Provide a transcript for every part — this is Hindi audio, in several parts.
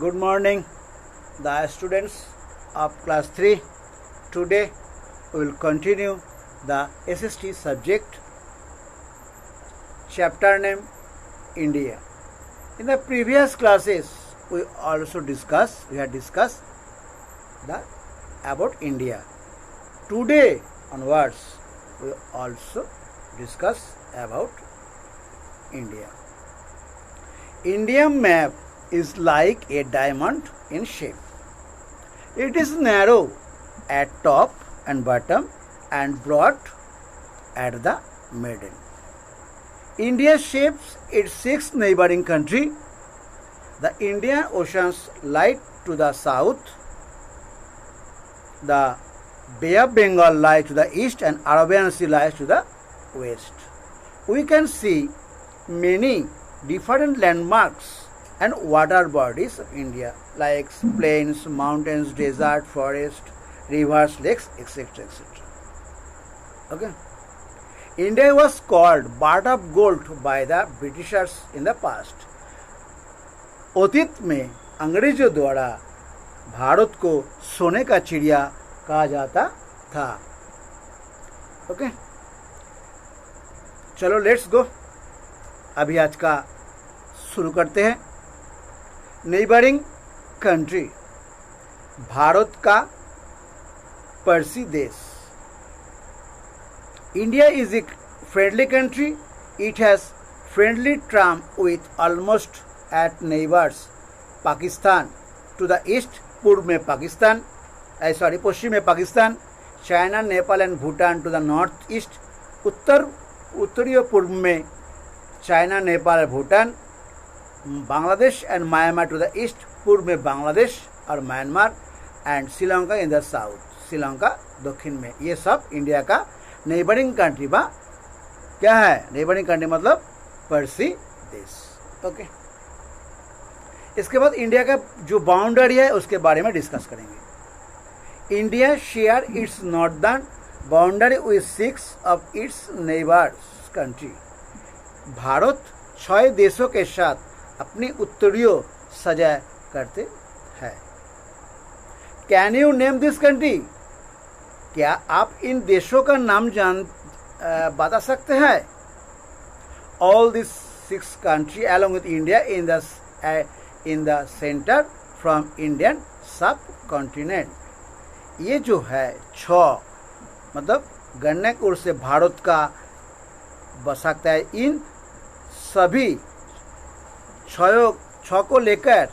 Good morning, the students of class 3. Today we will continue the SST subject, chapter name India. In the previous classes we had discussed about India. Today onwards we also discuss about India. Indian map is like a diamond in shape. It is narrow at top and bottom and broad at the middle. India shapes its 6 neighboring countries. The Indian Oceans lie to the south, the Bay of Bengal lies to the east, and Arabian Sea lies to the west. We can see many different landmarks and water bodies of India like plains, mountains, desert, forest, rivers, lakes, etc. etc. Okay. India was called Bart of Gold by the Britishers in the past. अतीत में अंग्रेजों द्वारा भारत को सोने का चिड़िया कहा जाता था. ओके, चलो लेट्स गो. अभी आज का शुरू करते हैं. नेबरिंग कंट्री, भारत का पड़ोसी देश. India is a friendly country. It has friendly term with almost eight neighbours. Pakistan to the east, पूर्व में पाकिस्तान, पश्चिम में Pakistan. China, Nepal and Bhutan to the north east. उत्तरी पूर्व में चाइना, नेपाल और Bhutan. Bangladesh and Myanmar to the east, पूर्व में बांग्लादेश और Myanmar. And Sri Lanka in the south, Sri Lanka दक्षिण में. ये सब इंडिया का नेबरिंग कंट्री बा. क्या है नेबरिंग कंट्री? मतलब पड़ोसी देश. ओके, इसके बाद इंडिया का जो बाउंड्री है उसके बारे में डिस्कस करेंगे. India share its northern boundary with 6 of its neighbours country. Bharat 6 देशों के साथ अपनी उत्तरीय सजा करते हैं. Can you name this country? क्या आप इन देशों का नाम बता सकते हैं? All this 6 country along with India in the centre from Indian सब कॉन्टिनेंट. ये जो है 6 मतलब गणना की ओर से भारत का बस सकता है. इन सभी 6 को लेकर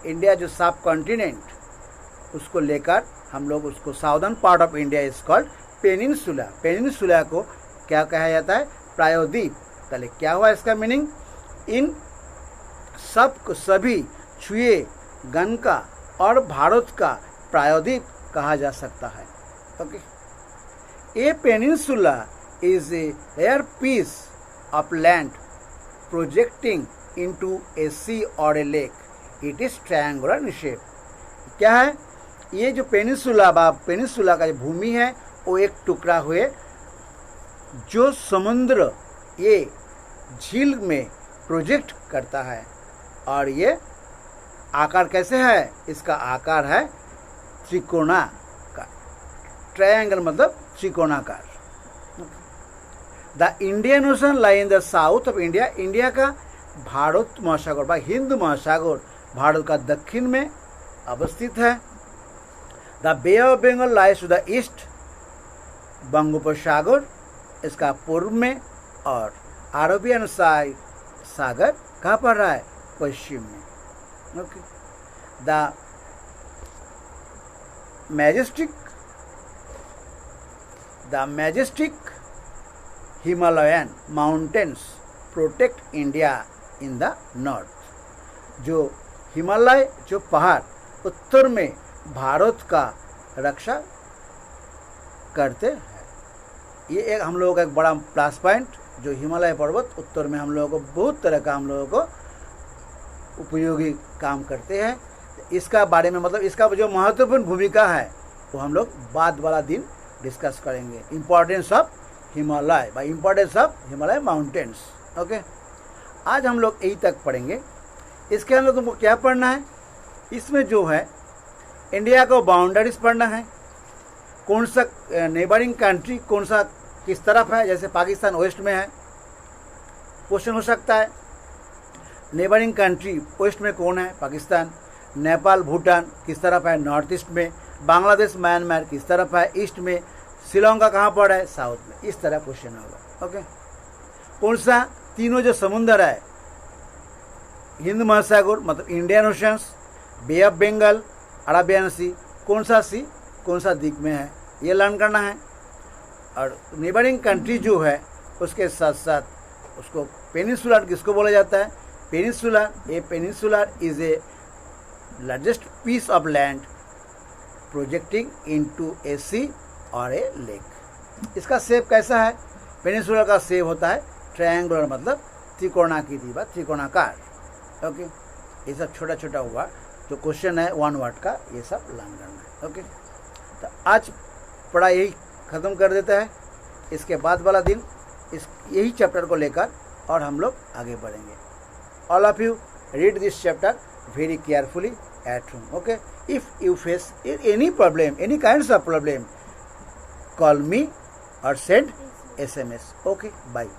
इंडिया जो सब कॉन्टिनेंट उसको लेकर हम लोग उसको southern part of India is called peninsula. Peninsula को क्या कहा जाता है? प्रायद्वीप. पहले क्या हुआ इसका मीनिंग? इन सब को सभी छुए गण का और भारत का प्रायद्वीप कहा जा सकता है. Okay, a peninsula is a air piece of land projecting into a sea और a lake. It is triangular in shape. क्या है ये जो पेनिनसुला का जो भूमि है वो एक टुकड़ा हुए जो समुद्र ये झील में प्रोजेक्ट करता है. और ये आकार कैसे है? इसका आकार है त्रिकोणाकार. ट्रायंगल मतलब त्रिकोणाकार. The Indian Ocean lie in the south of India. India का भारत महासागर व हिंद महासागर भारत का दक्षिण में अवस्थित है. The bay of Bengal lies to the east. बंगोपसागर इसका पूर्व में. और अरबियन सागर कहाँ पर रहा है? पश्चिम में. Okay, the majestic Himalayan mountains protect India in the north. जो हिमालय जो पहाड़ उत्तर में भारत का रक्षा करते हैं. ये एक हम लोगों का एक बड़ा प्लस पॉइंट. जो हिमालय पर्वत उत्तर में हम लोगों को बहुत तरह का हम लोगों को उपयोगी काम करते हैं. इसका बारे में मतलब इसका जो महत्वपूर्ण भूमिका है वो हम लोग बाद वाला दिन डिस्कस करेंगे. Importance of Himalaya by importance of Himalaya mountains. Okay, आज हम लोग यही तक पढ़ेंगे. इसके अंदर तुमको क्या पढ़ना है? इसमें जो है इंडिया को बाउंड्रीज पढ़ना है, कौन सा नेबरिंग कंट्री कौन सा किस तरफ है, जैसे पाकिस्तान वेस्ट में है, क्वेश्चन हो सकता है। नेबरिंग कंट्री वेस्ट में कौन है, पाकिस्तान। नेपाल भूटान किस तरफ है, नॉर्थ ईस्ट में। बांग्लादेश म्यांमार किस तरफ है, ईस्ट में। श्रीलंका कहाँ पर है, साउथ में। इस तरह क्वेश्चन होगा। ओके, कौन सा तीनों जो समुद्र है, हिंद महासागर मतलब Indian Oceans, bay of Bengal, Arabian sea, कौन सा सी कौन सा दिक में है, ये लर्न करना है। और नेबरिंग कंट्री जो है उसके साथ साथ उसको पेनिनसुलर किसको बोला जाता है, peninsular. A peninsular is a largest piece of land projecting into a sea और ए लेक। इसका शेप कैसा है, पेनिनसुलर का शेप होता है ट्रायंगुलर, मतलब त्रिकोणाकृति व त्रिकोणाकार। ओके, ये सब छोटा छोटा हुआ जो क्वेश्चन है वन वर्ड का, ये सब लर्न करना है। ओके, तो आज पढ़ाई यही ख़त्म कर देता है। इसके बाद वाला दिन इस यही चैप्टर को लेकर और हम लोग आगे बढ़ेंगे। All of you read this chapter very carefully at home. Okay, if you face any problem, any kinds of problem, call me or send SMS. Okay, bye.